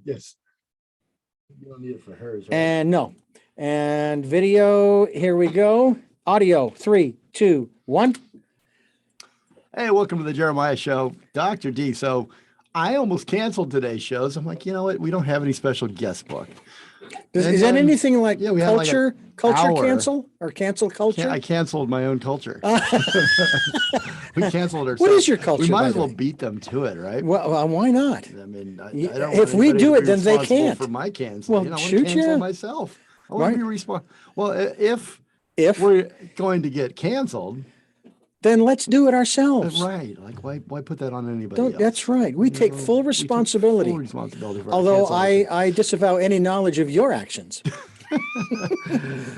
Yes. You don't need it for hers, right? And no. And video, here we go. Audio, 3, 2, 1. Hey, welcome to the Jeremiah Show, Dr. D. So I almost canceled today's shows. I'm like, you know what? We don't have any special guest book. Is that anything like we had like culture hour. Cancel or cancel culture? I canceled my own culture. We canceled ourselves. What is your culture? We might as well beat them to it, right? Well, why not? I mean, I if don't want we anybody do to it, be then they responsible can't. for my cancel. Well, you know, I want shoot to cancel ya. myself. I want to be responsible. Well, if If we're going to get canceled, then let's do it ourselves. Right. Like, why put that on anybody else? That's right. We take full responsibility. Full responsibility for Although our cancellation. I disavow any knowledge of your actions,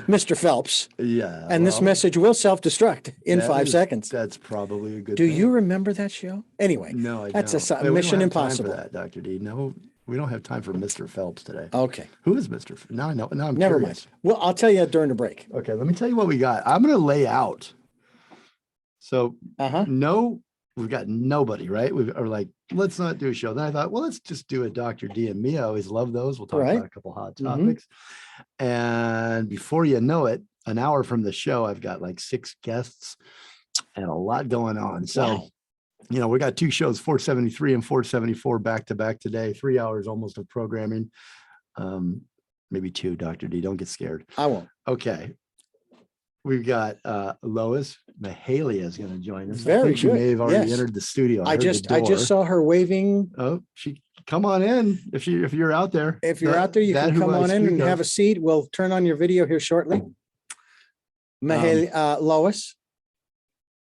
Mr. Phelps. Yeah. And this message will self-destruct in 5 seconds. That's probably a good Do thing. you remember that show? Anyway, No, I that's don't. a Mission Impossible. We don't have time for that, Dr. D. No, we don't have time for Mr. Phelps today. Okay. Who is Mr. Phelps? Now I know. Now I'm Never curious. mind. Well, I'll tell you during the break. Okay, let me tell you what we got. I'm going to lay out. So, no, we've got nobody, right? We're like, let's not do a show. Then I thought, well, let's just do a Dr. D and me. I always love those. We'll talk about a couple hot topics. And before you know it, an hour from the show, I've got like 6 guests and a lot going on. So, you know, we got 2 shows, 473 and 474 back to back today, 3 hours almost of programming. Maybe 2, Dr. D. Don't get scared. I won't. Okay. We've got Lois Mahalia is going to join us. Very I think she good. may have already Yes. entered the studio. I just saw her waving. Oh, come on in if you're out there. If you're out there, you can come on in and have a seat. We'll turn on your video here shortly. Mahalia, Lois.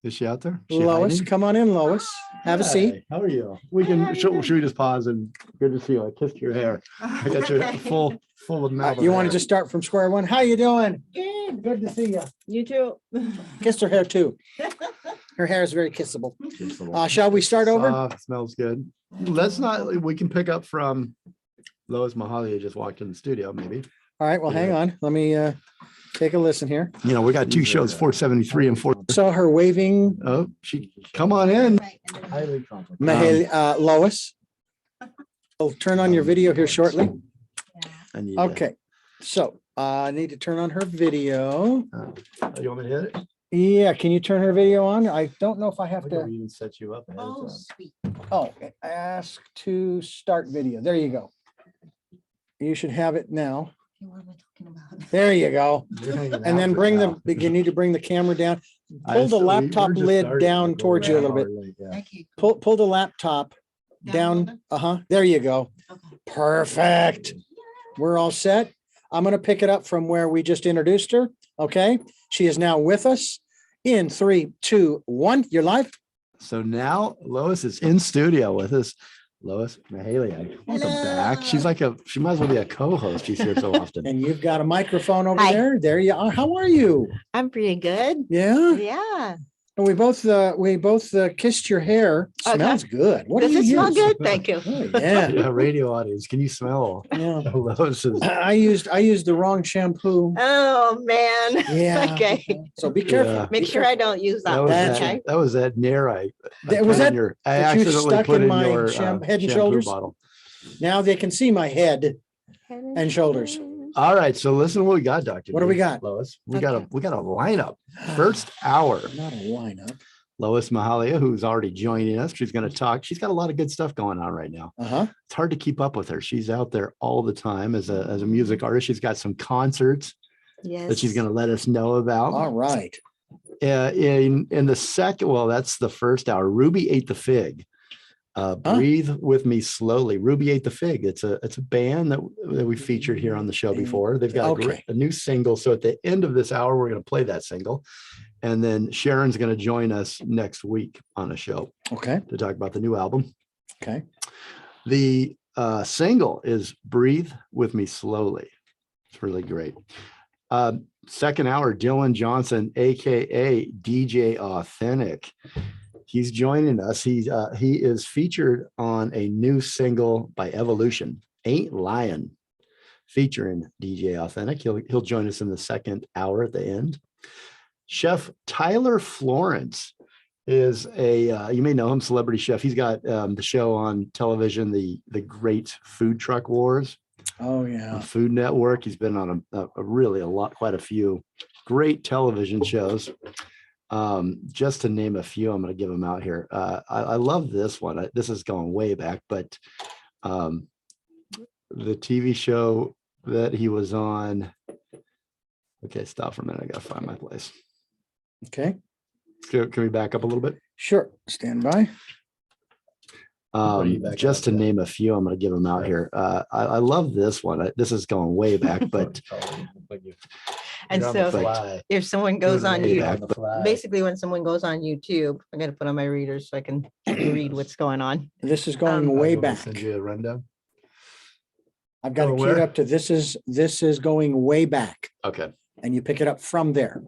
Is she out there? Lois, come on in, Lois. Have a seat. How are you? We can. Should we just pause and good to see you. I kissed your hair. I got your full of mouth. You want to just start from square one? How you doing? Good to see you. You too. Kissed her hair too. Her hair is very kissable. Shall we start over? Smells good. Let's not. We can pick up from Lois Mahalia just walked in the studio. Maybe. All right. Well, hang on. Let me take a listen here. You know, we got 2 shows, 473 and 4. Saw her waving. Oh, come on in. Mahalia, Lois. I'll turn on your video here shortly. Okay. So I need to turn on her video. You want me to hit it? Yeah. Can you turn her video on? I don't know if I have to. Even set you up. Oh, sweet. Oh, ask to start video. There you go. You should have it now. What am I talking about? There you go. And then you need to bring the camera down. Pull the laptop lid down towards you a little bit. Thank you. Pull the laptop down. There you go. Okay. Perfect. We're all set. I'm going to pick it up from where we just introduced her. Okay. She is now with us in 3, 2, 1. You're live. So now Lois is in studio with us. Lois Mahalia, welcome back. She might as well be a co-host. She's here so often. And you've got a microphone over there. There you are. How are you? I'm pretty good. Yeah. Yeah. And we both kissed your hair. Smells good. What Does do you it smell use? good? Thank you. Oh, yeah. Yeah, radio audience, can you smell Yeah. Lois's? I used the wrong shampoo. Oh man. Yeah. Okay. So be careful. Yeah. Make sure I don't use that. That was that Nair I Was that I that you accidentally stuck put in in my your Head and shampoo Shoulders? bottle. Now they can see my head and shoulders. All right, so listen to what we got, Dr. What do we got? Lois? We got a lineup. First hour. Not a lineup. Lois Mahalia, who's already joining us. She's going to talk. She's got a lot of good stuff going on right now. It's hard to keep up with her. She's out there all the time as a music artist. She's got some concerts that she's going to let us know about. All right. In the second, well, that's the first hour. Rubi Ate The Fig. Breathe With Me Slowly. Rubi Ate The Fig. It's a band that we featured here on the show before. They've got a new single. So at the end of this hour, we're going to play that single. And then Sharon's going to join us next week on a show. Okay. To talk about the new album. Okay. The single is Breathe With Me Slowly. It's really great. Second hour, Dylan Johnson, aka DJ Authentic. He's joining us. He is featured on a new single by Evolution, Ain't Lying, featuring DJ Authentic. He'll join us in the second hour at the end. Chef Tyler Florence is a you may know him, celebrity chef. He's got the show on television, the Great Food Truck Wars. Oh yeah. On Food Network. He's been on quite a few great television shows. Just to name a few, I'm going to give them out here. I love this one. This is going way back, but the TV show that he was on. Okay, stop for a minute. I got to find my place. Okay. Can we back up a little bit? Sure. Stand by. Just to name a few, I'm going to give them out here. I love this one. This is going way back, but And so if someone goes on YouTube, basically when someone goes on YouTube, I'm going to put on my readers so I can read what's going on. This is going way back. Send you a rundown. I've got it queued up to this is going way back. Okay. And you pick it up from there.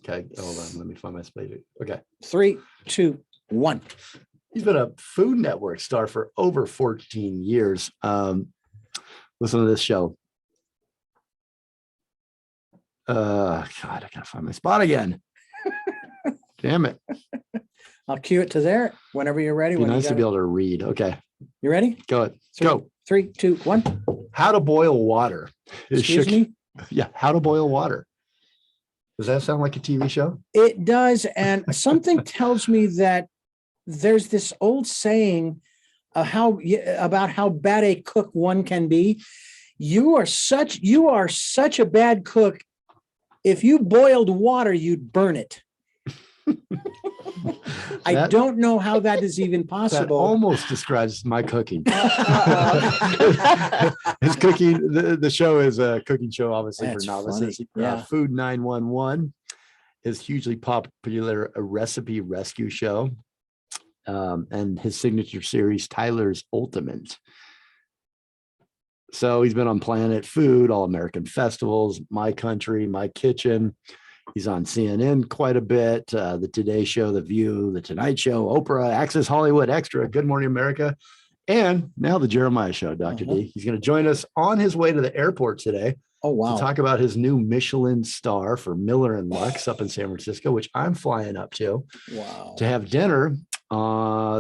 Okay, hold on. Let me find my space. Okay. 3, 2, 1. He's been a Food Network star for over 14 years. Listen to this show. God, I gotta find my spot again. Damn it. I'll cue it to there whenever you're ready. It'd be nice to be able to read. Okay. You ready? Go ahead. Go. 3, 2, 1. How to boil water. Excuse me? Yeah, how to boil water. Does that sound like a TV show? It does. And something tells me that there's this old saying about how bad a cook one can be. You are such a bad cook. If you boiled water, you'd burn it. I don't know how that is even possible. That almost describes my cooking. His cooking, the show is a cooking show, obviously. That's for novices. Yeah. Food 911 is hugely popular, a recipe rescue show. And his signature series, Tyler's Ultimate. So he's been on Planet Food, All American Festivals, My Country, My Kitchen. He's on CNN quite a bit. The Today Show, The View, The Tonight Show, Oprah, Access Hollywood Extra, Good Morning America, and now the Jeremiah Show, Dr. D. He's going to join us on his way to the airport today. Oh, wow. To talk about his new Michelin star for Miller and Lux up in San Francisco, which I'm flying up to. Wow. To have dinner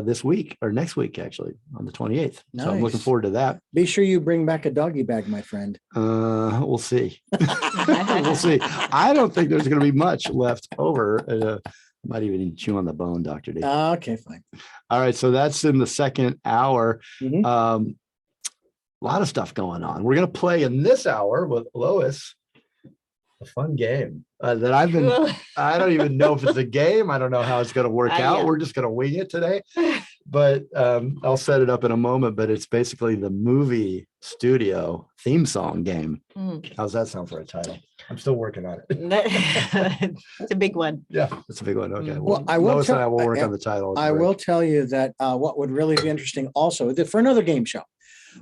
this week or next week, actually, on the 28th. Nice. So I'm looking forward to that. Be sure you bring back a doggy bag, my friend. We'll see. We'll see. I don't think there's going to be much left over. Might even chew on the bone, Dr. D. Okay, fine. All right. So that's in the second hour. A lot of stuff going on. We're going to play in this hour with Lois a fun game that I don't even know if it's a game. I don't know how it's going to work out. We're just going to wing it today, but I'll set it up in a moment. But it's basically the movie studio theme song game. How's that sound for a title? I'm still working on it. It's a big one. Yeah, it's a big one. Okay. Well, I will Lois and I will work on the title. I will tell you that what would really be interesting also for another game show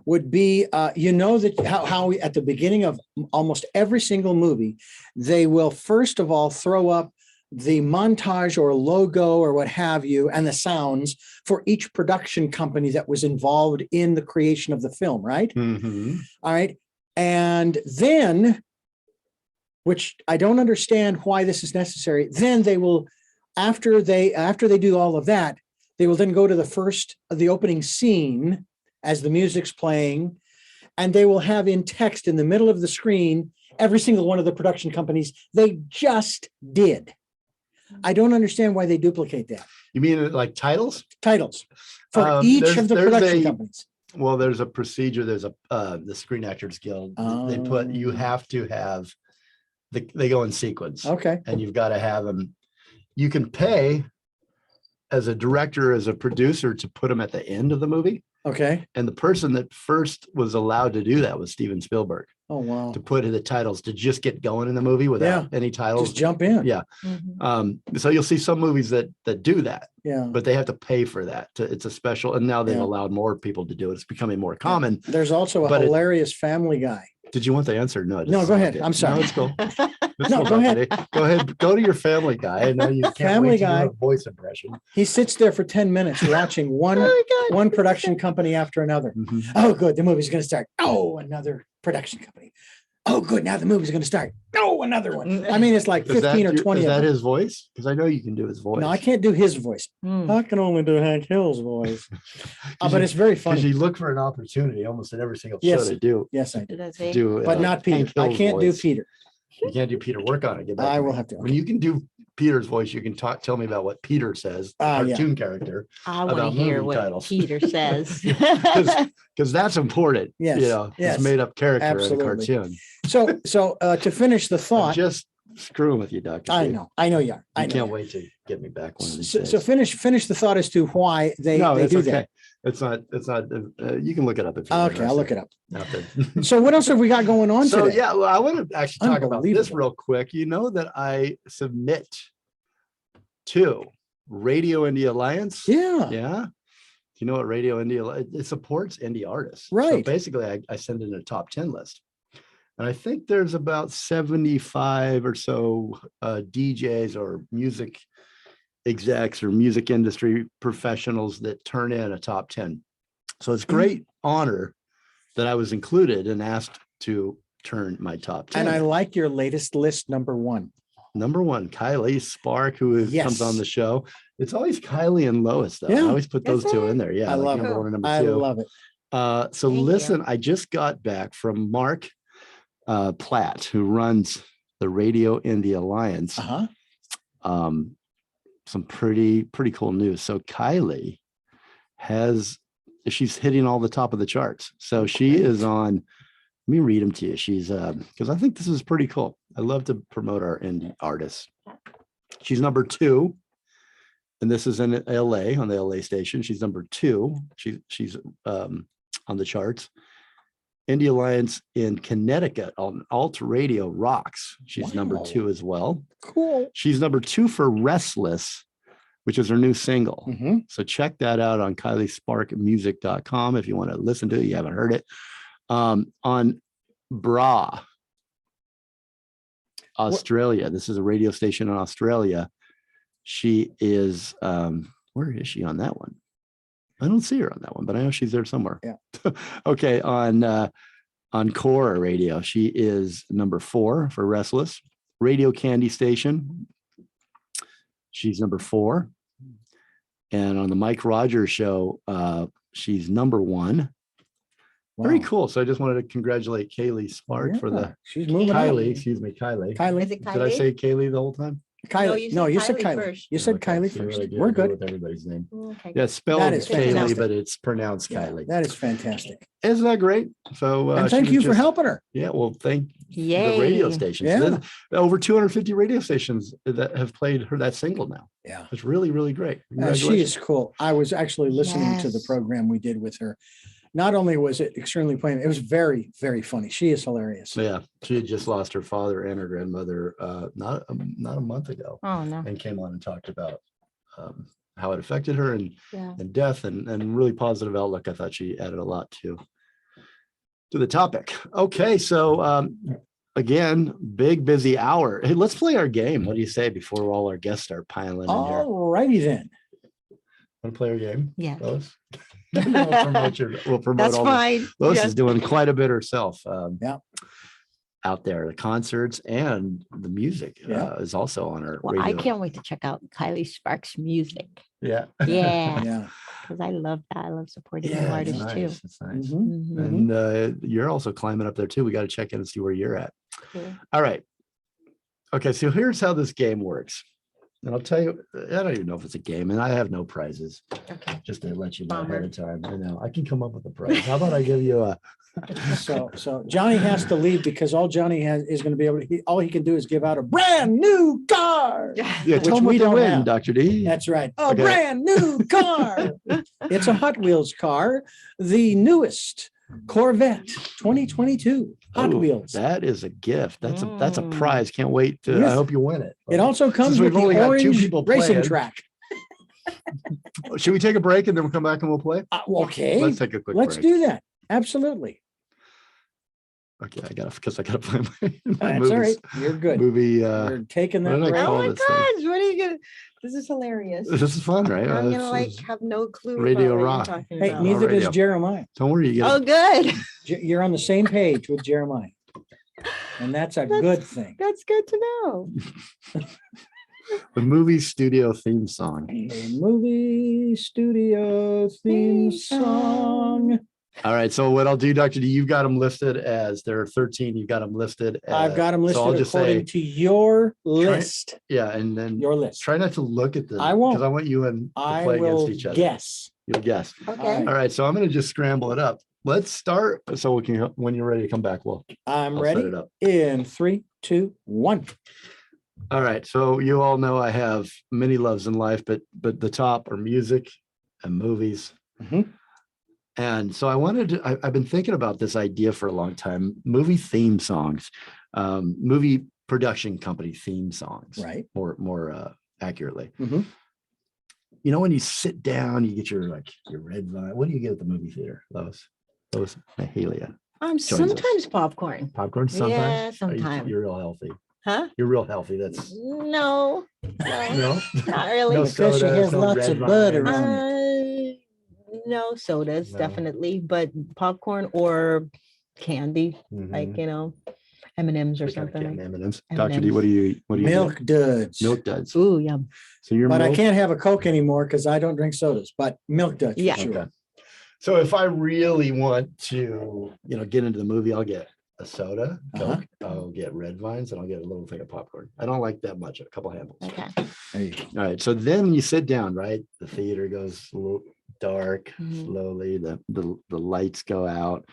would be, that how we, at the beginning of almost every single movie, they will first of all throw up the montage or logo or what have you, and the sounds for each production company that was involved in the creation of the film, right? All right. And then, which I don't understand why this is necessary, then they will, after they do all of that, they will then go to the opening scene as the music's playing, and they will have in text in the middle of the screen every single one of the production companies they just did. I don't understand why they duplicate that. You mean like titles? Titles for each of the production companies. Well, there's a procedure. There's the Screen Actors Guild. They put, you have to have, they go in sequence. Okay. And you've got to have them. You can pay as a director, as a producer, to put them at the end of the movie. Okay. And the person that first was allowed to do that was Steven Spielberg. Oh, wow. To put the titles, to just get going in the movie without any titles. Just jump in. Yeah. So you'll see some movies that do that. Yeah. But they have to pay for that. It's a special, and now they've allowed more people to do it. It's becoming more common. There's also a hilarious Family Guy. Did you want the answer? No. No, go ahead. I'm sorry. No, it's cool. No, go ahead. Go ahead. Go to your Family Guy. I know you can't Family wait to Guy do a voice impression. He sits there for 10 minutes watching one production company after another. Oh, good. The movie's going to start. Oh, another production company. oh, good. Now the movie's going to start. Oh, another one. I mean, it's like 15 or 20. Is of that them. his voice? Because I know you can do his voice. No, I can't do his voice. I can only do Hank Hill's voice. But it's very funny. Because you look for an opportunity almost in every single show to do. Yes, I do. Do, but not Peter. I can't do Peter. You can't do Peter. Work on it. Get back I to will me. have to. When you can do Peter's voice, you can tell me about what Peter says, the cartoon character. I want to hear what titles. Peter says. Because that's important. Yes. You know, it's made up character in a cartoon. So to finish the thought. I'm just screwing with you, Doctor. I know you are. I can't wait to get me back one of these days. So finish the thought as to why they do that. It's not, you can look it up. If you're okay, I'll look it up. Out there. So what else have we got going on today? Yeah, well, I want to actually talk about this real quick. You know that I submit to Radio Indie Alliance. Yeah. Yeah. You know what Radio Indie, it supports indie artists. Right. So basically I send in a top 10 list. And I think there's about 75 or so DJs or music execs or music industry professionals that turn in a top 10. So it's great honor that I was included and asked to turn my top 10. And I like your latest list, number one. Number one, Kailee Spark, who comes on the show. It's always Kailee and Lois, though. Yeah. I always put those two in there. Yeah, I love number one and number I two. love it. So listen, I just got back from Mark Platt, who runs the Radio Indie Alliance. Some pretty cool news. So Kailee she's hitting all the top of the charts. So she is on, let me read them to you. She's because I think this is pretty cool. I love to promote our indie artists. She's number 2. And this is in LA on the LA station. She's number 2. She's on the charts. Indie Alliance in Connecticut on Alt Radio Rocks. She's number 2 as well. Cool. She's number 2 for Restless, which is her new single. So check that out on KaileeSparkMusic.com if you want to listen to it. You haven't heard it. On Bra, Australia. This is a radio station in Australia. She is, where is she on that one? I don't see her on that one, but I know she's there somewhere. Yeah. Okay. On Cora Radio, she is number 4 for Restless. Radio Candy Station, she's number 4. And on the Mike Rogers show, she's number 1. Wow. Very cool. So I just wanted to congratulate Kailee Spark for the she's moving Kailee, excuse me, Kailee. Is it Kailee? Did I say Kailee the whole time? Kailee. No, you said Kailee. First. You said Kailee first. We're good with everybody's name. Okay. Yeah, spelled Kailee, fantastic. but it's pronounced Kailee. That is fantastic. Isn't that great? So and thank you for helping her. Yeah, well, thank the radio stations. Yeah. Over 250 radio stations that have played that single now. Yeah, it's really, really great. She is cool. I was actually listening to the program we did with her. Not only was it extremely plain, it was very, very funny. She is hilarious. Yeah, she had just lost her father and her grandmother not a month ago. Oh no! And came on and talked about how it affected her and death and really positive outlook. I thought she added a lot to the topic. Okay, so again, big busy hour. Hey, let's play our game. What do you say before all our guests start piling in here? All righty then. Want to play our game? Yeah. Lois? We'll promote That's all fine. This. Lois is doing quite a bit herself. Out there, the concerts and the music is also on her. Well, I can't wait to check out Kailee Spark's music. Yeah. Yeah. Because I love that. I love supporting new artists too. It's nice. And you're also climbing up there too. We got to check in and see where you're at. Cool. All right. Okay, so here's how this game works. And I'll tell you, I don't even know if it's a game, and I have no prizes. Okay. Just to let you know ahead of time. I know I can come up with a prize. How about I give you a? So Johnny has to leave because all Johnny is going to be able to. All he can do is give out a brand new car. Yeah, tell me to win, Dr. D. That's right. A brand new car. It's a Hot Wheels car, the newest Corvette 2022 Hot Wheels. That is a gift. That's a prize. Can't wait to. I hope you win it. It also comes with the orange racing track. Should we take a break and then we'll come back and we'll play? Okay. Let's take a quick break. Let's do that. Absolutely. Okay, I gotta play my That's movies. all right. You're good. Movie. You're taking that. Oh my gosh! What are you gonna? This is hilarious. This is fun, right? I'm gonna have no clue. Radio about Rock. What you're hey, about. neither does Jeremiah. Don't worry. Oh, good. You're on the same page with Jeremiah. And that's a good thing. That's good to know. The movie studio theme song. The movie studio theme song. All right. So what I'll do, Dr. D, you've got them listed as there are 13. You've got them listed. I've got them listed so I'll just according to your list. Yeah. And then Your list. try not to look at them. I won't. Because I want you and to I play will against each other. guess. You'll guess. Okay. All right. So I'm going to just scramble it up. Let's start. So we can, when you're ready to come back, I'll ready. set it up. In 3, 2, 1. All right. So you all know I have many loves in life, but the top are music and movies. Mhm. And so I wanted to, I've been thinking about this idea for a long time, movie theme songs, movie production company theme songs, Right. More accurately. Mhm. You know, when you sit down, you get your red vine. What do you get at the movie theater, Lois Mahalia? Sometimes popcorn. Popcorn sometimes? Yeah, sometimes. You're real healthy. Huh? You're real healthy. That's No, no. not really. No Because she sodas, has no lots red of butter vine. on it. No sodas, No. definitely, but popcorn or candy, Mhm. like M&Ms or What kind of something. candy? M&Ms. M&Ms. Dr. D, what do you Milk duds. Milk duds. Ooh, yum. So you're But I milk. can't have a Coke anymore because I don't drink sodas, but milk duds Yeah. for sure. Okay. So if I really want to, get into the movie, I'll get a soda, Uh-huh. Coke, I'll get red vines, and I'll get a little thing of popcorn. I don't like that much, a couple handfuls. Okay. There you go. All right. So then when you sit down, right, the theater goes a little dark, Mhm. slowly, the lights go out.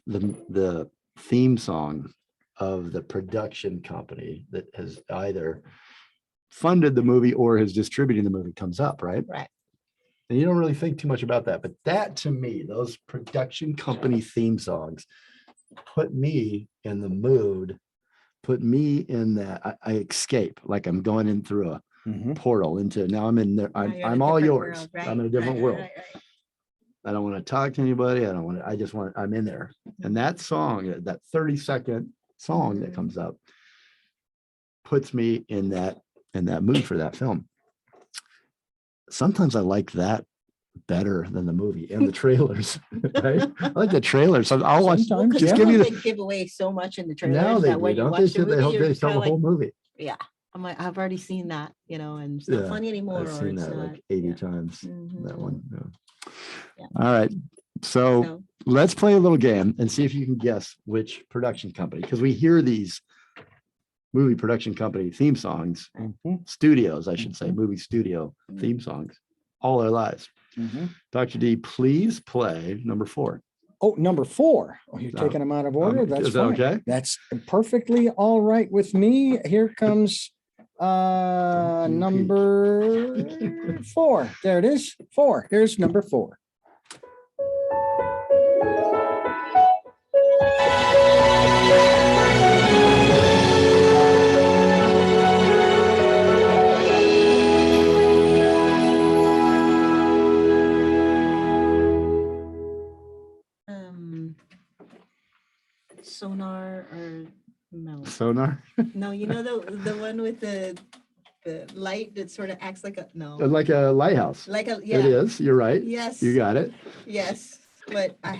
The theme song of the production company that has either funded the movie or is distributing the movie comes up, right? Right. And you don't really think too much about that. But that, to me, those production company theme songs put me in the mood, put me in that I escape, like I'm going in through a Mhm. portal into, now I'm in there. Now you're in a I'm all different yours. world, right? I'm in a different Right, world. right. I don't want to talk to anybody. I'm in there. And that song, that 30-second song that Mhm. comes up puts me in that mood for that film. Sometimes I like that better than the movie and the trailers. Right? I like the trailers. So I'll watch. Sometimes, Just yeah. give me They the. give away so much in the Now trailers they that do, when you don't watch they? the movie, They you're they just tell kinda the whole like, movie. yeah, I'm like, I've already seen that, and it's not Yeah, funny anymore. I've seen or it's that not, like 80 yeah. times. That Mhm. one. Yeah. Yeah. All right. So So, let's play a little game and see if you can guess which production company, because we hear these movie production company theme songs, Mhm. studios, I should say, movie studio theme songs all our lives. Mhm. Dr. D, please play number 4. Oh, number 4. Oh, you're No. taking them out of order. That's Is that fine. okay? That's perfectly all right with me. Here comes Don't you number 4. There it is. 4. Here's number 4. Sonar or no? Sonar? No, the one with the light that sort of acts like a Like a lighthouse. like a It is. You're right. Yes. You got it. Yes, but I'm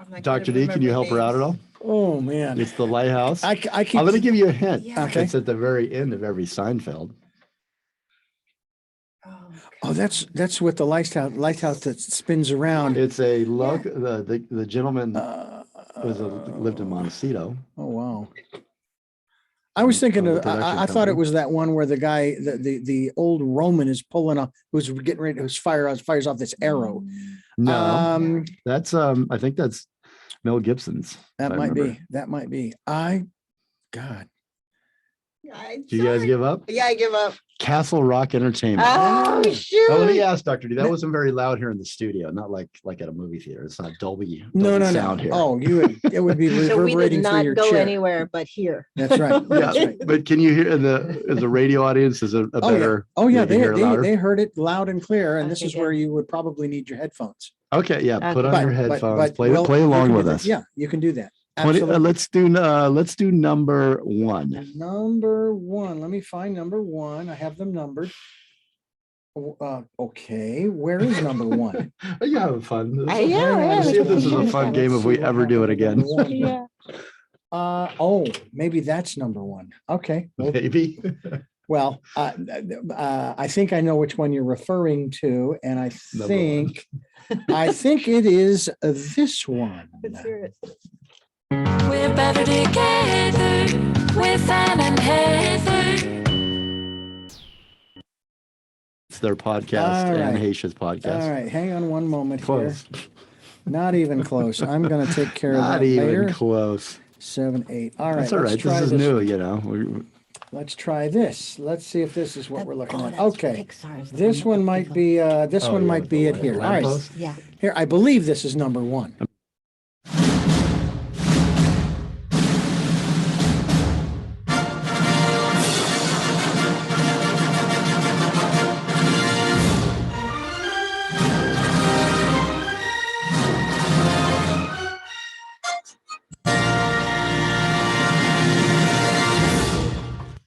not. Dr. D, can you help her out at all? Oh, man. It's the lighthouse. I keep. I'm going to give you a hint. Yeah. Okay. It's at the very end of every Seinfeld. Oh, that's with the lighthouse that spins around. It's a look. The gentleman lived in Oh, Montecito. wow. I was thinking the of, production I thought it company. was that one where the guy, the old Roman is pulling up, who's getting ready, who's fires off this arrow. No, that's I think that's Mel Gibson's. That if I might remember. be. That might be. God. Do you guys give up? Yeah, I give up. Castle Rock Entertainment. Oh, Yeah. shoot. Now, let me ask Dr. D. That wasn't very loud here in the studio, not like at a movie theater. It's not Dolby No. sound here. Oh, it would be So we did reverberating through not your go chair. anywhere but here. That's right. Yeah, That's right. but can you hear as a radio audience? Is a Oh, yeah. better? Oh, yeah. you can hear it louder? They heard it loud and clear, and this Okay, is where good. you would probably need your headphones. Okay, yeah. Put Okay. on your headphones. Play well, play you along can with do that. us. Yeah, you can do that. 20, Absolutely. let's do number 1. Number 1. Let me find number 1. I have them numbered. Okay, where is number 1? Are you having fun? Yeah, Let's see if this is a yeah. fun game if we ever do it again. Yeah. Maybe that's number one. Okay. Maybe. Well, I think I know which one you're referring to, and I think it is this one. Let's hear it. We're better together with Ann and Heather. It's their podcast and Haitia's podcast. All right, hang on one moment Close. here. Not even close. I'm going to take care of Not that even later. close. 7, 8. All right. That's all right. This is new, you know. Let's try this. Let's see if this is what we're looking at. that's Okay. Pixar's This one might be it here. All right. Lamppost? Yeah. Here, I believe this is number one.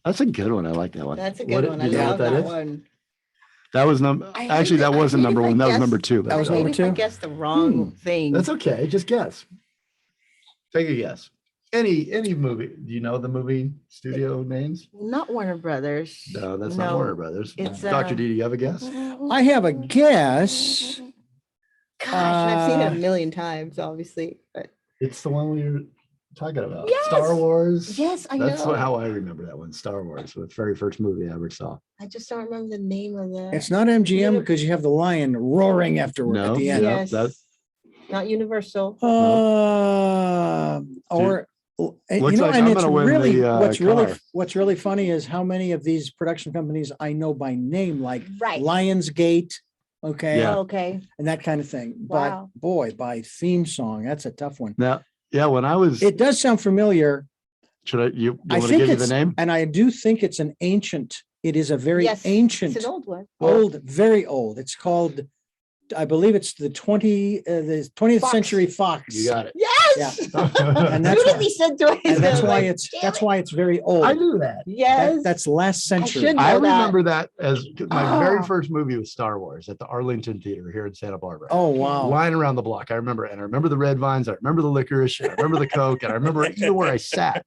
That's a good one. I like that one. That's a good one. I love that one. That was actually, that wasn't number one. That was number two. That was number two? I guessed the wrong thing. That's okay. Just guess. Take a guess. Any movie. Do you know the movie studio names? Not Warner Brothers. No, that's not Warner Brothers. It's Dr. D, do you have a guess? I have a guess. Gosh, and I've seen it a million times, obviously. But It's the one we were talking about. Yes! Star Wars. yes, I That's know. how I remember that one. Star Wars, the very first movie I ever saw. I just don't remember the name of the. It's not MGM because you have the lion roaring afterward at the end. Yes. That's Not Universal. Or Looks like I'm gonna win the, what's really funny is how many of these production companies I know by name, like Right. Lionsgate, okay, Yeah. Okay. and that kind of thing. Wow. But boy, by theme song, that's a tough one. now. Yeah, when I was, It does sound familiar, should you I want to think give you the it's- name? and I do think it's an ancient. It is a very Yes, ancient, It's an old one. very old. It's called, I believe it's the 20th Fox. century Fox. You got it. Yes. And that's Immediately said to it. And that's why Like, it's damn it. very old. I knew that. Yes. That's last century. should- I know that. remember that as my very Oh. first movie was Star Wars at the Arlington Theater here in Santa Barbara. Oh, wow. Line around the block. I remember, and I remember the red vines. I remember the licorice. I remember the Coke, and I remember even where I sat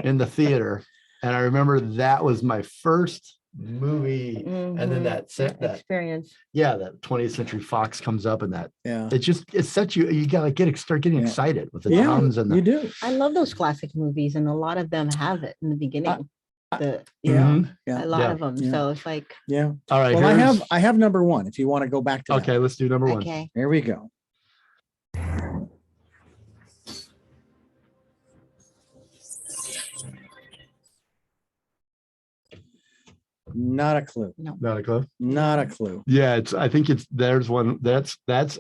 in the theater. And I remember that was my first movie. And then Mhm. that Experience. that 20th Century Fox comes up, and that Yeah. it's such you gotta start getting Yeah. excited with the Yeah, drums and you the do. I love those classic movies, and a lot of them have it in the beginning. Yeah. Mhm. Yeah. A lot Yeah. of them. Yeah. So it's like, Yeah. All right. Well, here's- I have number one if you want to go back to that. okay. Let's do number one. okay. Here we go. Not a clue. Not a clue. Not a clue. Yeah, I think there's one that's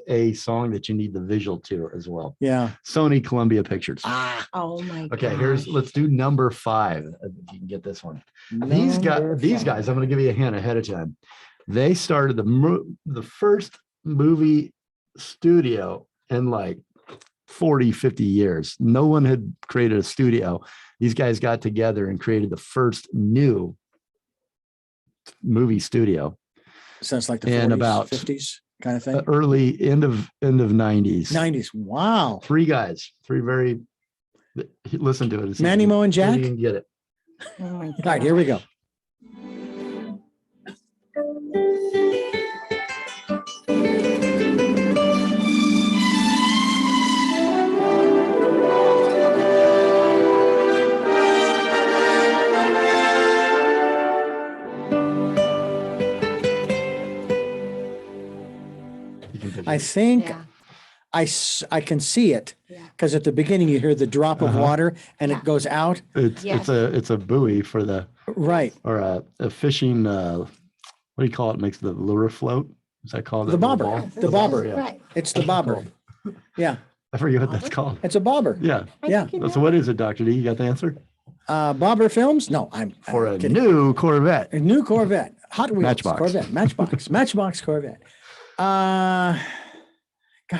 a song that you need the visual to as well. Yeah. Sony Columbia Pictures. Oh my god. Okay, let's do number 5. If you can get this one. These Number guys, I'm five. going to give you a hint ahead of time. They started the first movie studio in like 40, 50 years. No one had created a studio. These guys got together and created the first new movie studio. So it's like the And 40s, about 50s kind of thing. early end of 90s. 90s. Wow. 3 guys, 3 very listen to it. see if Manny, you- Mo, and see if Jack? you can get it. Oh my All right, here we go. You can take I it. think Yeah. I can see it Yeah. because at the beginning you hear the drop of Uh-huh. water and Yeah. it goes out. Yes. It's a buoy for the Right. or a fishing what do you call it? Makes the lure float. Is that called The that little bobber. ball? The bobber. Yeah. Right. It's the bobber. Yeah. I forget what that's called. It's a bobber. Yeah. I Yeah. think you So know. what is it, Dr. D? You got the answer? Bobber Films? No, I'm For a kidding. new Corvette. A new Corvette. Hot Wheels. Matchbox. Corvette. Matchbox Corvette. God,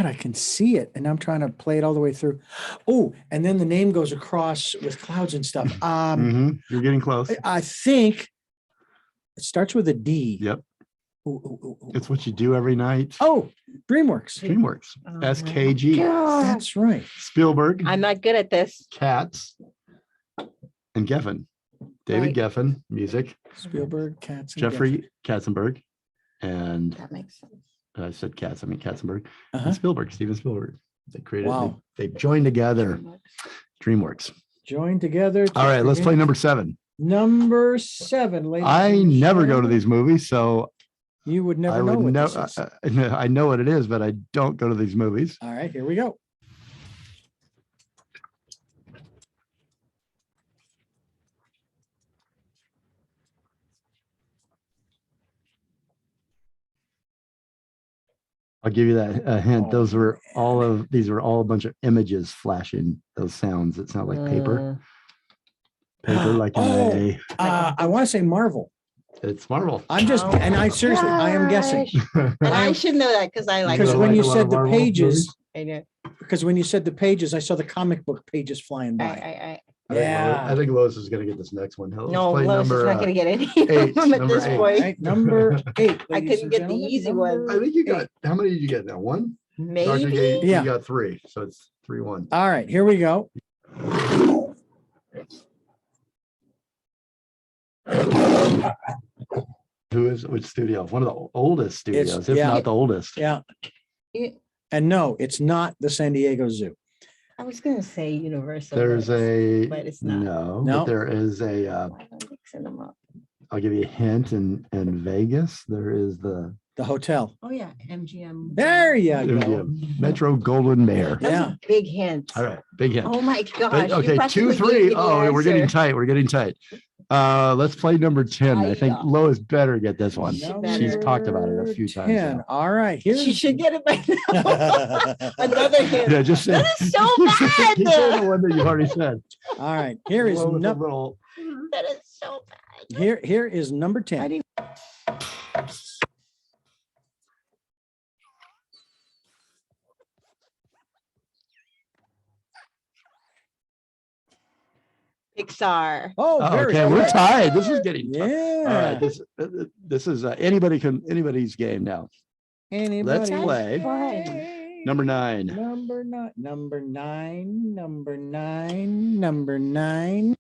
I can see it. And I'm trying to play it all the way through. Oh, and then the name goes across with clouds and stuff. Mhm. You're getting close. I think it starts with a D. Yep. It's what you do every night. Oh, DreamWorks. DreamWorks. Oh, SKG. That's right. Spielberg. I'm not good at this. Cats. And Geffen. David Right. Geffen, music. Spielberg, Katz, and Jeffrey Katzenberg. And That makes sense. I said Katz, I mean Katzenberg. Uh-huh. And Spielberg, Steven Spielberg. They created, Wow. they joined together. DreamWorks. Join together. All right, let's play number 7. Number 7, ladies. I and never go to gentlemen. these movies, so You would I never know would what know. this is. I know what it is, but I don't go to these movies. All right, here we go. I'll give you that a hint. Oh, These were man. all a bunch of images flashing those sounds. It sound like paper. Paper like in Oh. a, I want to say Marvel. it's Marvel. I'm just, Oh and I my seriously, I am guessing. And I should know that because I like Because You when like you a lot said of the Marvel pages, I do. because when you said the pages, I saw the comic book pages flying by. I think Lois is going to get this next one. Let's No, play Lois is number, not going to get any eight, of them at number this eight. point. Right, number 8. I ladies couldn't and get the gentlemen, easy one. I think you got, how many did you get now? 1? Doctor Maybe. gave, Yeah. you got 3. So it's 3-1. All right, here we go. Which studio? One of the oldest studios, if yeah. not the oldest. Yeah. Yeah. And no, it's not the San Diego Zoo. I was going to say Universal. There's a, but it's not. no, No. but there is a, Why am I mixing them up? I'll give you a hint in Vegas. There is the The hotel. Oh yeah, MGM. There you go. MGM, Metro Goldwyn Mayer. That's Yeah. a big hint. All right, big hint. Oh my gosh. you Okay, practically 2-3. gave me the Oh, we're getting answer. tight. We're getting tight. Let's play number 10. I think Hi-ya. Lois better get this one. Number She's talked about it a few times. 10. now. All right. She Here's should get it by now. Another hint. Yeah, just say. That is so Keep saying bad. the one that you already said. all right. Here is One with a number little- That is so bad. here is number I 10. didn't. Pixar. Oh, very Okay, we're good. tied. This is getting tough. All Yeah. right, this is anybody's game now. Let's Anybody? play Play. number 9. Number 9. Number 9. Number 9. Number 9.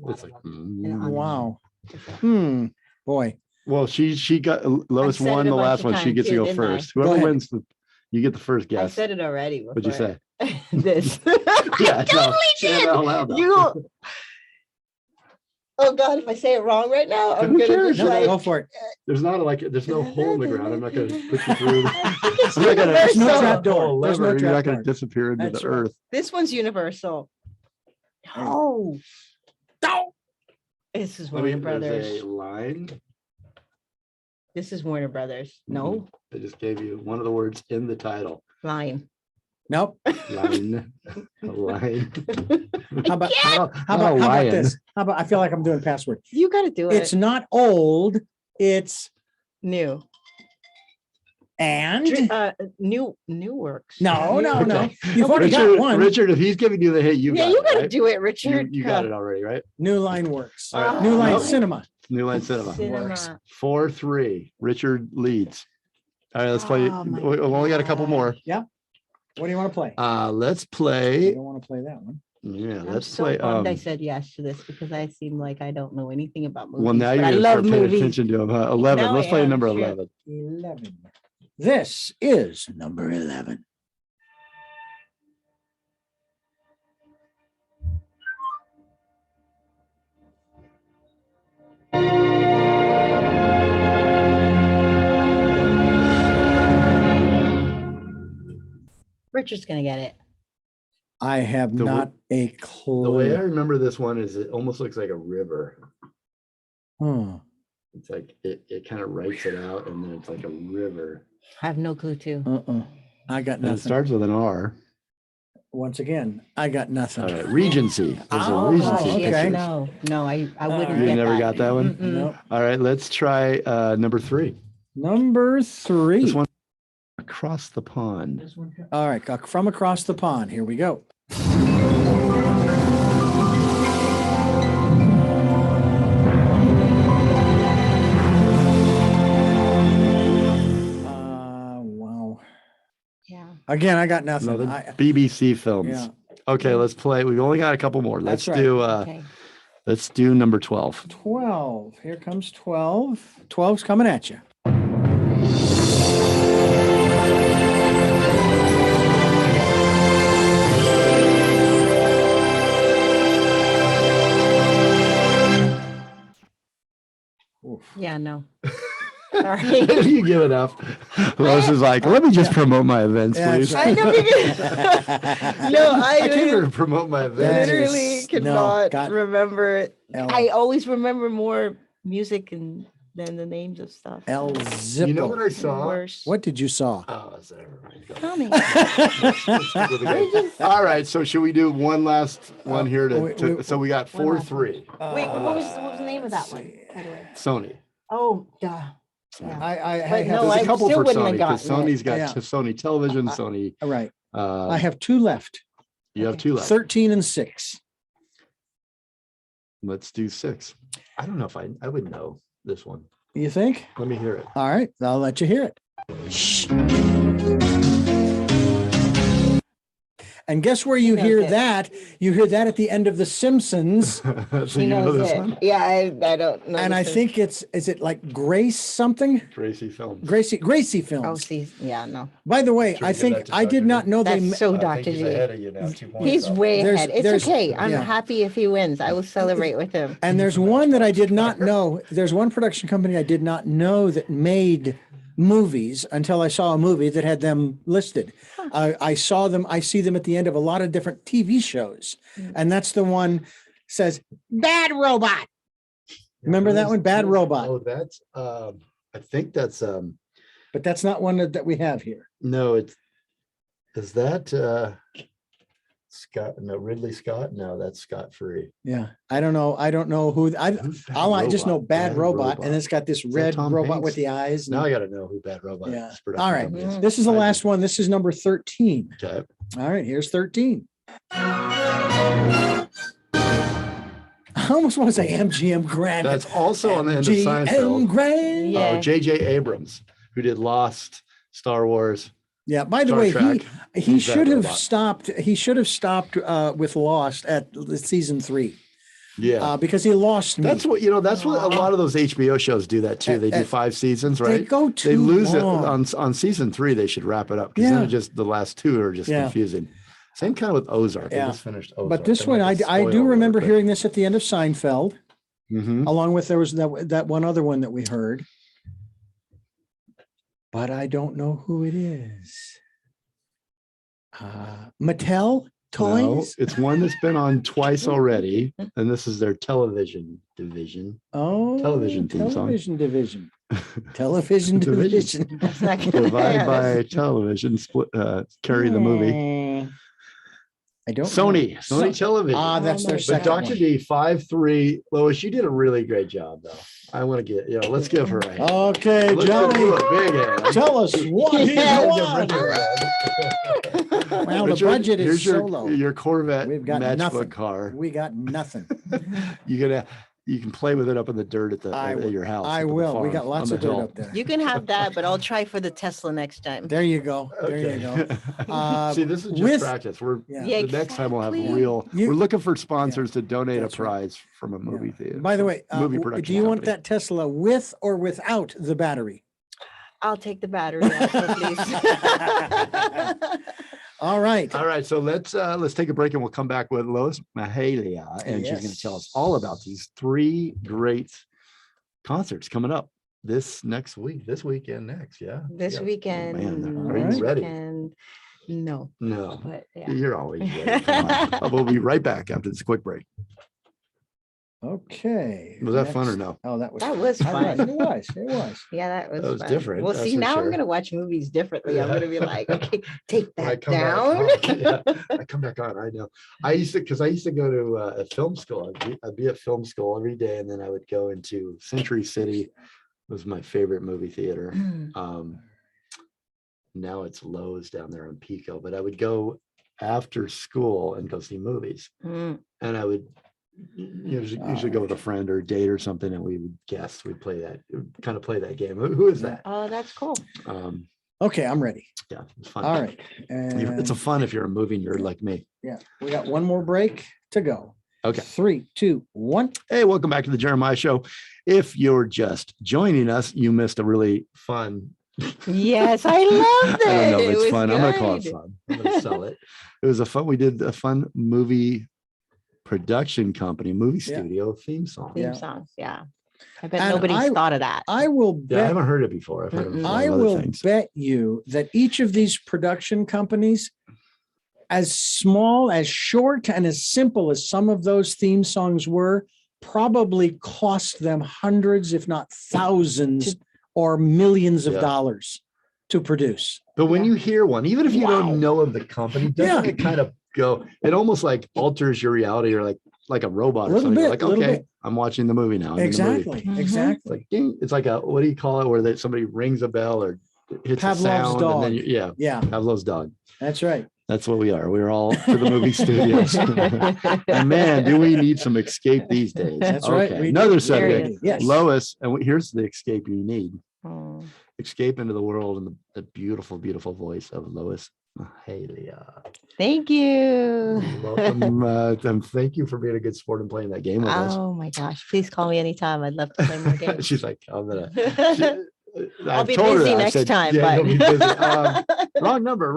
It's like, Wow. Boy. well, she got Lois said it won a the bunch last of one. She times gets to too, go didn't I? first. Go Whoever ahead. wins, you get the first I guess. said it already. What'd you before. say? This. Yeah, I totally say it did. out loud, though. You. Oh God, if I say it wrong right now, I'm Who gonna cares? just No, like. go for it. There's not there's no hole in the ground. I'm not going to put you through. It's I'm not gonna- There's no universal. trap door. pull a There's no lever, You're trap not going door. to disappear into That's the right. earth. This one's universal. Oh, No. this is I mean, Warner there's Brothers. a line. This is Warner Brothers. No, I just gave you one of the words in the title. Lion. Nope. Line. A line. How about Not a- how not a about lion. this? How about I feel like I'm doing password. You got to do it. It's not old. It's new. and New works. no. Okay. You've already got Richard, one. Richard, if he's giving you the hit, you Yeah, got you it, got to right? do it, Richard. You got it already, right? New Line Works. All right. New Line No. Cinema. New Line Cinema. Cinema. 4-3. Richard leads. All right, let's play. Oh, my We've only got a couple more. What do you want to play? Let's I play. don't want to play that one. Yeah, I'm let's so play. bummed I said yes to this because I seem like I don't know anything about movies. Well, now but you're I gonna love start paying movies. attention to him. 11. Now Let's I play am, number shit. 11. 11. This is number 11. Richard's gonna get it. I have The wo- not a The way I clue. remember this one is it almost looks like a river. Hmm. It's like it kind of writes it out and then it's like a river. I have no clue too. I got And it nothing. starts with an R. Once again, I got nothing. All right, Regency. There's Oh, a Regency. okay. pictures. No, I All wouldn't right. You get never that. got that one? Mm-mm. Nope. All right, let's try number 3. Number 3. This one across the pond. All right, from across the pond. Here we go. Wow. Yeah. Again, I got nothing. Another BBC films. Yeah. Okay, let's play. We've only got a couple more. That's Let's right. do Okay. let's do number 12. 12. Here comes 12. 12's coming at you. Yeah, no. Sorry. You give it up. Lois is like, let me just promote my events, Yeah, please. that's I know because no, I can't I even promote my events. literally No, cannot got- remember it. L. I always remember more music than the names of stuff. El Zippo. You know what I saw? Worse. What did you saw? Oh, is that right? Go. Tell me. Let's stick with the game. All right, so should we do one last one here so we got 4-3. Wait, what was the name of that one, by the way? Sony. Oh, duh. Yeah. I But have no, There's I a couple still for wouldn't Sony have because gotten it. Sony's got Yeah. Sony television, Sony. right. Uh, I have 2 left. you have 2 left. 13 and 6. Let's do 6. I don't know if I would know this one. You think? Let me hear it. All right, I'll let you hear it. And guess where you knows hear it. that? You hear that at the end of The Simpsons. So He you know knows this it. one? Yeah, I don't know. And I this think is it like Grace something? Gracie Films. Gracie Oh, Films. see, yeah, no. By the way, Should we I give think that to I did Dr. not G? know they. That's so I Dr. think he's G. ahead of you now, 2 points He's up. way There's- ahead. It's there's- okay. I'm yeah. happy if he wins. I will celebrate with him. And there's one that I did not know. There's one production company I did not know that made movies until I saw a movie that had them listed. I saw them. I see them at the end of a lot of different TV shows, and that's the one says "Bad Robot." Remember that one, Bad Robot? Oh, that's I think that's But that's not one that we have here. no, is that Scott? No, Ridley Scott? No, that's Scott Free. Yeah, I don't know. I don't know who. I just know Bad Robot, and it's got this that red Tom robot Hanks? with the eyes. Now I got to know who Bad Robot Yeah. is. All right. Production company is. This is the I last one. This is number 13. Okay. All right, here's 13. I almost want to say MGM Grand. That's also on the end of MGM Seinfeld. Grand. Yeah. Oh, J.J. Abrams, who did Lost, Star Wars. Yeah. By the Star way, Trek. he Who's Bad should have Robot? stopped. He should have stopped with Lost at season 3 Yeah. because he lost me. That's what that's what a lot of those HBO shows do that too. They do 5 seasons, They right? go too They lose long. it on season 3. They should wrap it up because then Yeah. it just the last 2 are just Yeah. confusing. Same kind of with Ozark. I Yeah. just finished Ozark. But this one, I do remember hearing this at the end of Seinfeld, along with there was that one other one that we heard. But I don't know who it is. Mattel Toys? No, it's one that's been on twice already, and this is their television division. Oh, Television theme song. television division. Television Division. division. That's not gonna Divide yeah, by that's- television, split, carry the movie. I don't Sony know. Television. That's their But But second Dr. one. D 5-3, Lois, you did a really great job though. I want to let's give her a hand. Okay, Let's Johnny, give her a big hand. tell us what he Yeah. won. Well, the Richard, budget is here's so your, low. your Corvette We've got matchbook nothing. car. We got nothing. You can play with it up in the dirt at your house. I up at the will. We farm, got lots on of the dirt hill. up there. You can have that, but I'll try for the Tesla next time. There you go. There you go. See, this is just with- practice. Yeah, The next time we'll have exactly. real. You- We're looking for sponsors to donate a That's right. prize from a movie theater. By the way, movie do production you want company. that Tesla with or without the battery? I'll take the battery out, please. All right. All right, so let's take a break and we'll come back with Lois Mahalia, and she's going to tell us all about these 3 great concerts coming up this week and next. Yeah. This Yeah. weekend. man, are you next ready? weekend, No, No, but yeah. you're always ready. Come on. We'll be right back after this quick break. Okay. Was that fun or next- no? Oh, that was. That was All right, fun. It was. It was. Yeah, that was, was fun. different, Well, that's see, for now sure. I'm gonna watch movies differently. I'm Yeah. gonna be like, okay, take When I that come down. back on, yeah, I come back on. I know. I used to go to a film school. I'd be at film school every day, and then I would go into Century City was my favorite movie theater. Now it's Lowe's down there in Pico, but I would go after school and go see movies. And I would usually go with a friend or a date or something, and we would guess, we'd play that game. Who is that? Oh, that's cool. Okay, I'm ready. Yeah, it's fun. All right. It's a fun if you're a movie nerd like me. Yeah, we got one more break to go. Okay. 3, 2, 1. Hey, welcome back to the Jeremiah Show. If you're just joining us, you missed a really fun. Yes, I loved it. I don't know, It it's was fun. I'm going to call it good. fun. I'm going to sell it. It was we did a fun movie production company, movie studio theme song. Theme songs. Yeah. I bet And nobody's thought of that. I will Yeah, I bet. haven't heard it before. I've heard it. I will bet you that each of these production companies, as small, as short, and as simple as some of those theme songs were, probably cost them hundreds, if not thousands, or millions of dollars to produce. But when you hear one, even if you don't know of the company, doesn't it kind of go? It almost like alters your reality, or like a robot or something. You're like, okay, I'm watching the movie now. I'm in the movie. Exactly. Exactly. It's like ding. It's like a, what do you call it, where somebody rings a bell or hits a Pavlov's sound, dog. and then Yeah, Pavlov's dog. that's right. That's what we are. We're all to the movie studios. And man, do we need some escape these days? That's right. We Another do. subject. Yes. Lois, and here's the escape you need. Oh. Escape into the world and the beautiful, beautiful voice of Lois Mahalia. Thank you. Welcome, and thank you for being a good sport and playing that game with us. Oh my gosh. Please call me anytime. I'd love to play more games. She's like, I'm gonna. I'll be busy next time. Yeah, But you'll be busy. Wrong number.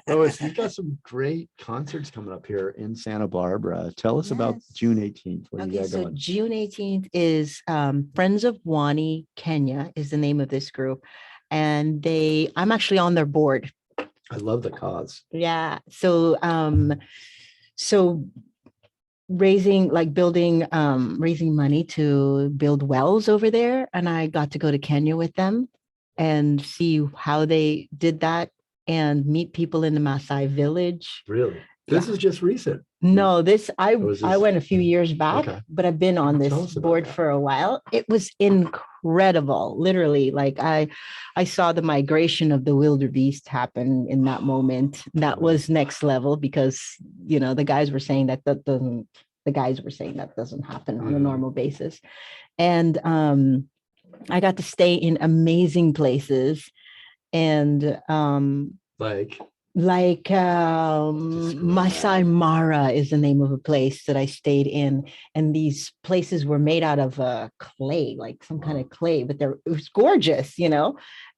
Lois, you got some great concerts coming up here in Santa Barbara. Tell us about June 18th. What you Okay, got so going? June 18th is Friends of Wani Kenya is the name of this group. And I'm actually on their board. I love the cause. Yeah. So raising money to build wells over there. And I got to go to Kenya with them and see how they did that and meet people in the Maasai village. Really? This is just recent. No, I went a few years back, but I've been on this board for a while. It was incredible, literally. Like I saw the migration of the wildebeest happen in that moment. That was next level, because the guys were saying that doesn't happen on a normal basis. And I got to stay in amazing places, and like Masai Mara is the name of a place that I stayed in, and these places were made out of clay, like some kind of clay, but it was gorgeous,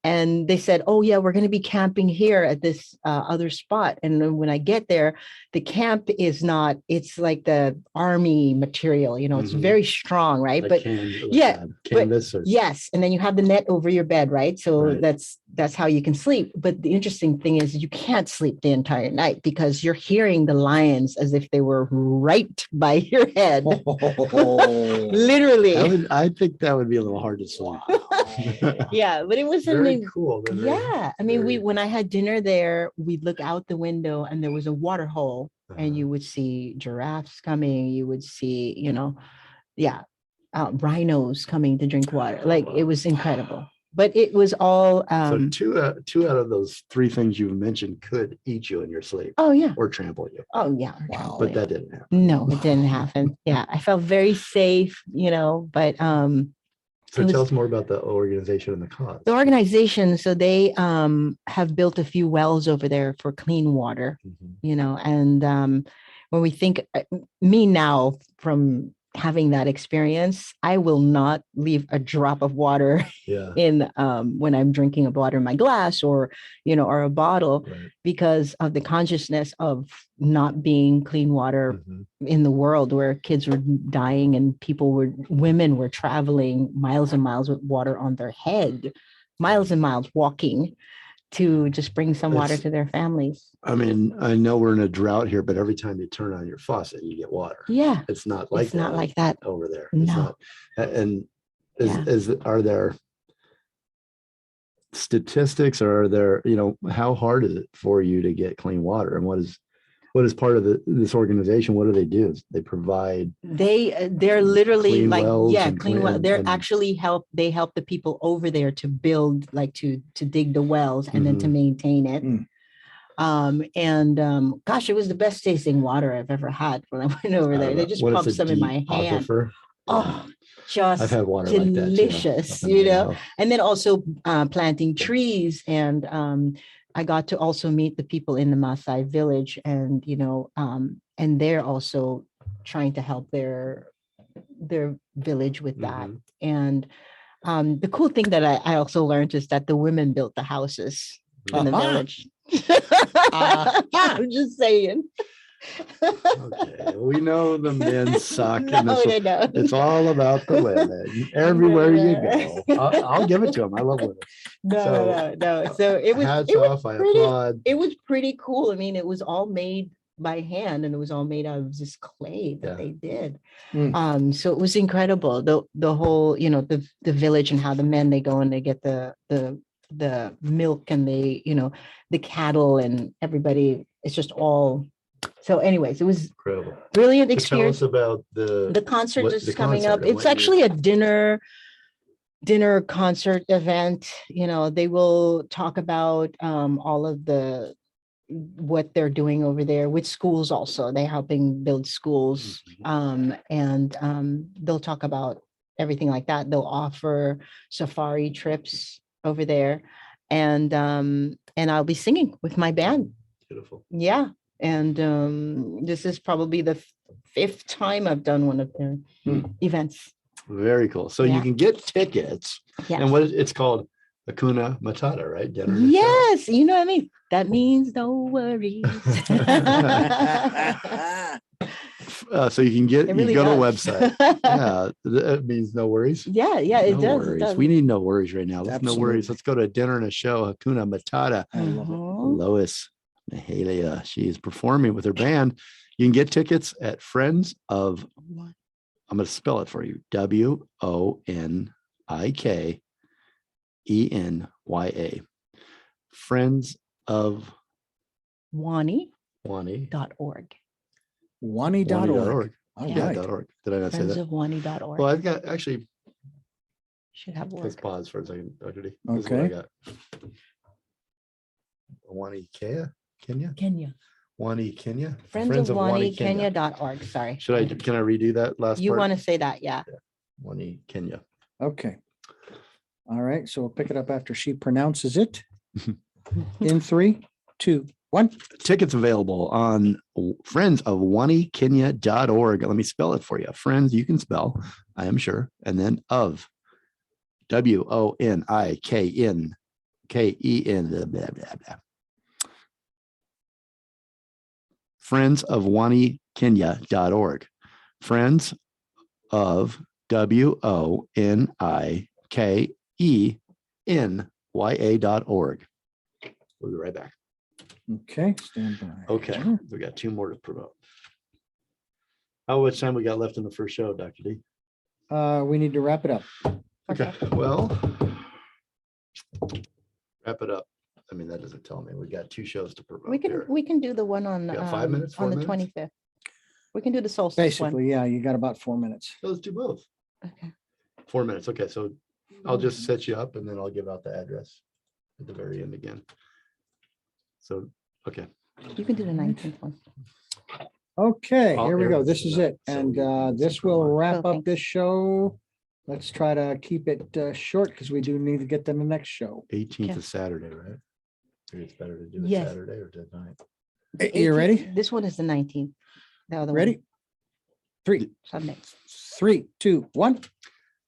and they said, oh yeah, we're going to be camping here at this other spot. And then when I get there, the camp is not, it's like the army material, it's very strong, right? Like canvas yes. And then you have the net over your bed, right? So that's how you can sleep. But the interesting thing is you can't sleep the entire night, because you're hearing the lions as if they were right by your head. Literally. I think that would be a little hard to sleep. Yeah, but it was very cool. Yeah. I mean, when I had dinner there, we'd look out the window and there was a water hole, and you would see giraffes coming. You would see, rhinos coming to drink water. Like it was incredible. But it was all so two out of those three things you mentioned could eat you in your sleep. Oh yeah. Or trample you. Oh yeah. Wow. But that didn't happen. No, it didn't happen. Yeah. I felt very safe, but so tell us more about the organization and the cause. The organization, so they have built a few wells over there for clean water, and when we think, me now, from having that experience, I will not leave a drop of water in when I'm drinking a water in my glass or a bottle, because of the consciousness of not being clean water in the world, where kids were dying and women were traveling miles and miles with water on their head, miles and miles walking to just bring some water to their families. I mean, I know we're in a drought here, but every time you turn on your faucet, you get water. Yeah. It's not like that over there. No. And are there statistics, or are there, how hard is it for you to get clean water? And What is part of this organization? What do they do? They provide They're literally clean like, wells yeah, and clean well. clean- They're and- actually they help the people over there to build, like to dig the wells and then to Mhm. maintain it. Mm. Gosh, it was the best tasting water I've ever had when I went over there. They just What is pumped a some in my deep hand. aquifer? Oh, I've just had water like that too, delicious, up in Idaho. and then also planting trees. And I got to also meet the people in the Maasai village, and and they're also trying to help their village with that. Mhm. And the cool thing that I also learned is that the women built the houses in the Uh-huh. village. Uh-huh. I'm just saying. Okay, we know the men suck. And No, it's, they don't. it's all about the women everywhere you go. I'll give it to them. I love women. No. So it was Hats it was off. I pretty, applaud. it was pretty cool. I mean, it was all made by hand, and it was all made out of this clay that Yeah. they did. Mm. So it was incredible. The whole, the village, and how the men, they go and they get the milk, and they, the cattle, and everybody. It's just all. So anyways, it was Incredible. brilliant Tell experience. us about The concert what- is the coming concert up. and It's what you- actually a dinner concert event. They will talk about all of what they're doing over there with schools. Also, they're helping build schools, and they'll talk about everything like that. They'll offer safari trips over there, and I'll be singing with my band. Beautiful. Yeah. And this is probably the fifth time I've done one of their events. Very cool. So you Yeah. can get tickets, Yes. and it's called Hakuna Matata, right? Dinner and a show. Yes, you know what I mean? That means no worries. So you can It really you go to the does. website. Yeah, that means no worries. Yeah, it No does. It worries. does. We need no worries right now. Let's no worries. Absolutely. Let's go to dinner and a show. Hakuna Matata. I love it. Mhm. Lois Mahalia. She is performing with her band. You can get tickets at Friends of. I'm going to spell it for you. WONIKENYA. Friends of Wani.org. Wani.org. All Yeah. right. .org. Did I not say Friends that? of Wani.org. Well, I've got actually. Should have Let's work. pause for a second, Dr. D. This is what I Okay. got. Wani Kenya? Kenya. Wani Kenya? Friends of Wani Kenya.org. Sorry. Can I redo that last You part? want to say that? Yeah. Wani Kenya. Okay. All right. So we'll pick it up after she pronounces it. In 3, 2, 1. Tickets available on friendsofwanikenya.org. Let me spell it for you. Friends, you can spell, I am sure. And then of WONIKNKEN. Blah, blah, blah. Friends of wanikenya.org. Friends of WONIKENYA.org. We'll be right back. Okay. Stand by. Okay, we got 2 more to promote. How much time we got left in the first show, Dr. D? We need to wrap it up. Okay, well, wrap it up. I mean, that doesn't tell me. We got 2 shows to promote. here. We can do the one on You got 5 minutes, 4 on the minutes? 25th. We can do the solstice one. Basically, yeah, you got about 4 minutes. Let's do both. Okay. 4 minutes. Okay, so I'll just set you up and then I'll give out the address at the very end again. So, okay. You can do the 19th one. Okay, All here we go. areas This of is that. it. So And we can this super will long. wrap up Okay. this show. Let's try to keep it short because we do need to get to the next show. 18th Okay. is Saturday, right? Maybe it's better to do it Yes. Saturday or tonight. The You 18th ready? This one is the 19th. The other one, Ready? 3, Sunday. 3, 2, 1.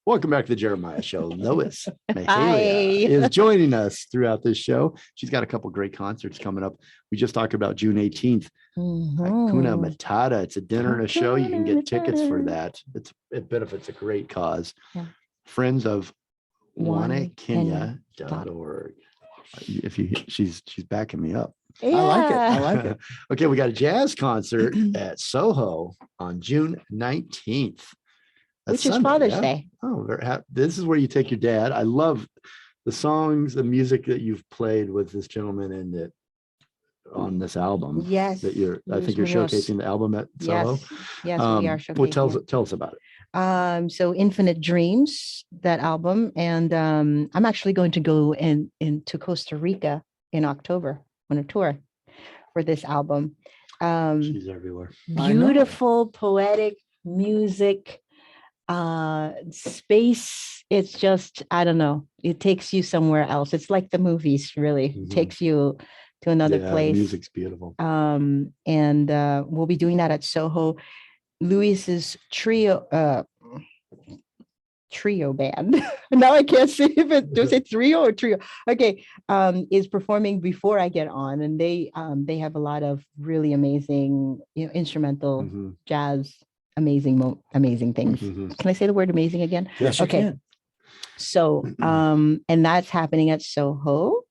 Welcome back to the Jeremiah Show. Lois Hi. Mahalia is joining us throughout this show. She's got a couple great concerts coming up. We just talked about June 18th. Hakuna Mhm. Matata. It's a dinner and a show. You can Hakuna get tickets for Matata. that. It benefits a great cause. Yeah. Friends of Wanikenya.org. wanikenya.org. If you she's backing me up. I like it. I Yeah. like it. Okay, we got a jazz concert at Soho on June 19th. That's Which is Sunday, Father's yeah? Day. Oh, this is where you take your dad. I love the songs, the music that you've played with this gentleman, and that on this album. Yes. That I think Luis you're Munoz. showcasing the album at Soho. Yes, we are Well, showcasing. tell us about it. So Infinite Dreams, that album, and I'm actually going to go into Costa Rica in October on a tour for this album. She's everywhere. Beautiful, poetic music, space. It's just, I don't know, it takes you somewhere else. It's like the movies, really. It takes you to another place. Music's beautiful. And we'll be doing that at Soho. Luis's trio band. Now I can't see if it does it trio or trio. Okay, is performing before I get on, and they have a lot of really amazing, instrumental jazz, amazing things. Can I say the word amazing again? Yes, okay. you can. So, and that's happening at Soho,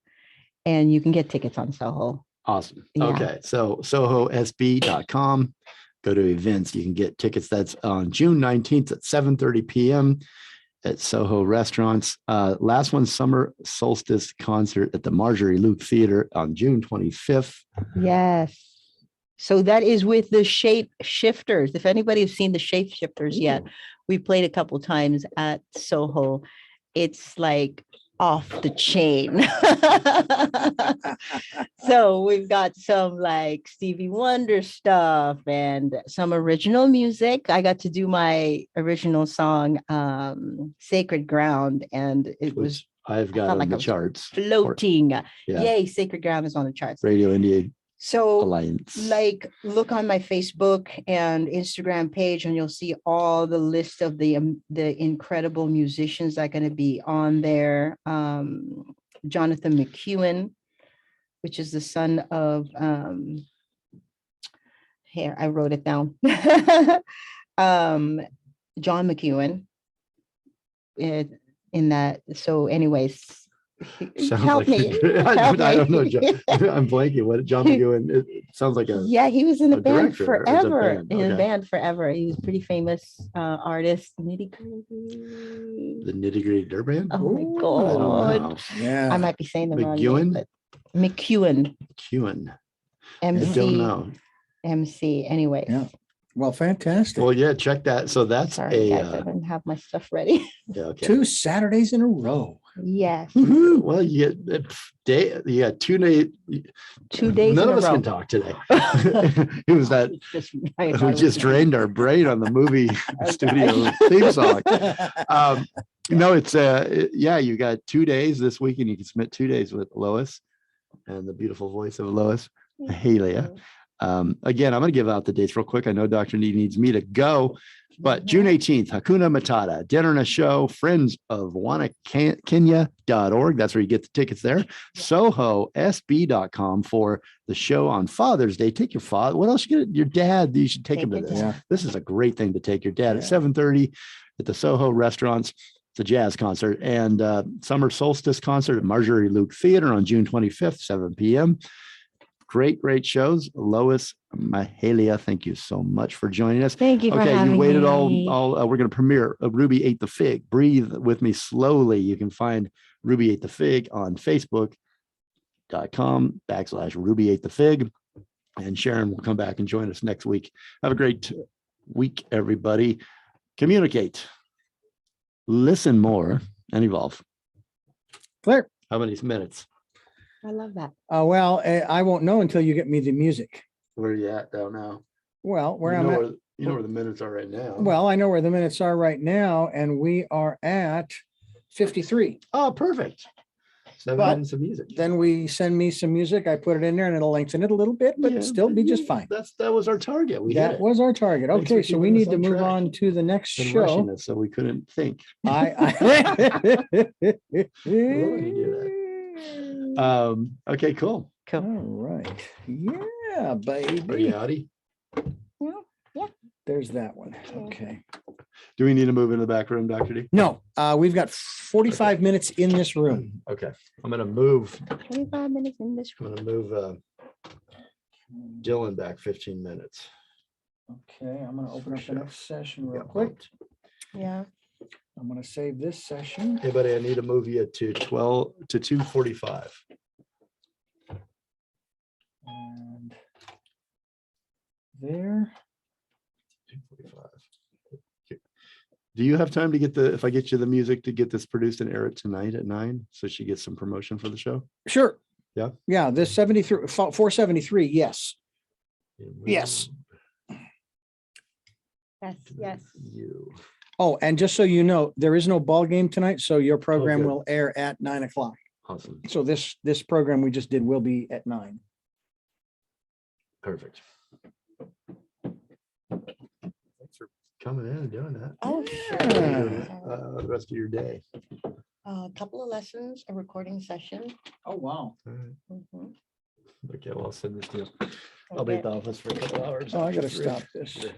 and you can get tickets on Soho. Awesome. Yeah. Okay, so SOhOSB.com. Go to events. You can get tickets. That's on June 19th at 7:30 p.m. at SOHO Restaurants. Last one, Summer Solstice concert at the Marjorie Luke Theater on June 25th. Yes. So that is with the Shape Shifters. If anybody has seen the Shape Shifters yet, we played a couple times at Soho. It's like off the chain. So we've got some like Stevie Wonder stuff and some original music. I got to do my original song, Sacred Ground, and it was I've got on like the I was charts. floating. Yay, Sacred Ground is on the charts. Radio India So Alliance. like look on my Facebook and Instagram page and you'll see all the list of the incredible musicians that are going to be on there. Jonathan McEwen, which is the son of here, I wrote it down. John McEwen in that. So anyways, help me. I don't know. I'm blanking. What John McEwen? It sounds like he was in the band director, forever. band? In the band forever. He was a pretty famous artist. The Nitty Gritty Dirt Band. Oh my I god! don't know. Yeah, I might be saying the wrong McEwen? name, but McEwen. I don't know. MC. Anyway. Yeah. Well, fantastic. Well, yeah, check that. So that's Sorry, guys, I didn't have my stuff ready. Yeah, okay. 2 Saturdays in a row. Yes. Well, you got 2 days. 2 days. None in of a us row. can talk today. It was that we just drained our brain on the movie studio theme song. No, it's you got 2 days this weekend. You can submit 2 days with Lois and the beautiful voice of Lois Mahalia. Again, I'm going to give out the dates real quick. I know Dr. Nee needs me to go, but June 18th, Hakuna Matata, dinner and a show, friends of Kenya.org. That's where you get the tickets there. SOHOSB.com for the show on Father's Day. Take your father. What else you get? Your dad. You should take him to this. Yeah. This is a great thing to take your dad at 7:30 at the Soho Restaurants. It's a jazz concert and Summer Solstice concert at Marjorie Luke Theater on June 25th, 7 p.m. Great shows. Lois Mahalia, thank you so much for joining us. Thank you for having you waited me. We're going to premiere Rubi Ate the Fig. Breathe with me slowly. You can find Rubi Ate the Fig on Facebook.com/Rubi Ate the Fig. And Sharon will come back and join us next week. Have a great week, everybody. Communicate, listen more, and evolve. Claire. How many minutes? I love that. Well, I won't know until you get me the music. Where are you at now? Well, You know where the minutes are right now. Well, I know where the minutes are right now, and we are at 53. Oh, perfect. 7 But minutes of music. Then we send me some music. I put it in there, and it'll lengthen it a little bit, but still be just fine. That was our target. That was our target. Thanks for Okay, so we keeping us need to on move track on to the next and show. rushing us so we couldn't think. Okay, cool. All right. Yeah, baby. Are you outie? Yeah. There's that one. Okay. Do we need to move into the back room, Dr. D? No, we've got 45 minutes in this room. Okay. I'm going to move. 25 minutes in this room. I'm going to move Dylan back 15 minutes. Okay, I'm going to open up the next session real quick. Yeah. I'm going to save this session. Hey, buddy, I need to move you to 2:45. And there. 2:45. Do you have time to get if I get you the music to get this produced and air it tonight at 9, so she gets some promotion for the show? Sure. Yeah. Yeah, this 73, 473, yes. Yes. Yes, yes. You. Oh, and just so you know, there is no ball game tonight, so your program good. will air at 9 o'clock. Awesome. So this program we just did will be at 9. Perfect. Thanks for coming in and doing that. Oh, The rest of your day. A couple of lessons, a recording session. Oh, wow. All right. Mhm. Okay, well, I'll send this to you. I'll be at the office for a couple hours. Oh, I gotta after stop this. Sure.